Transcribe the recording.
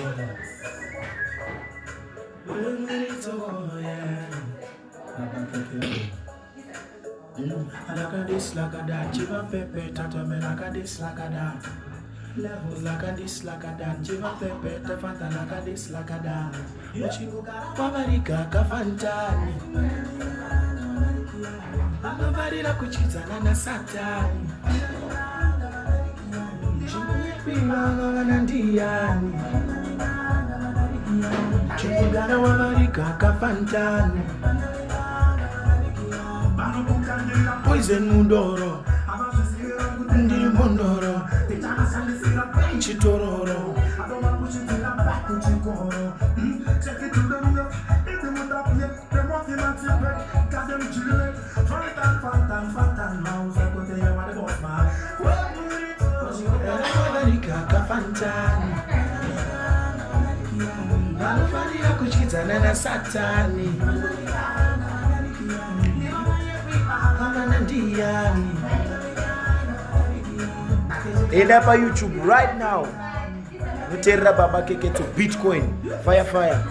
Like a this, like a that, chiva pepe, tata me like a this, like a that. Levels like a this, like a that, chiva pepe, tafanta like a this, like a that. Wabarika kafantani, amavarira kuchizana na satani. Chimuyepima vanandiani, chimugana wabarika kafantani. Poison mundoro, ndi mondoro, chitororo. Kafantani, nanufaria kuchizana na satani. End up on YouTube right now. Muterra Baba Keke to Bitcoin. Fire.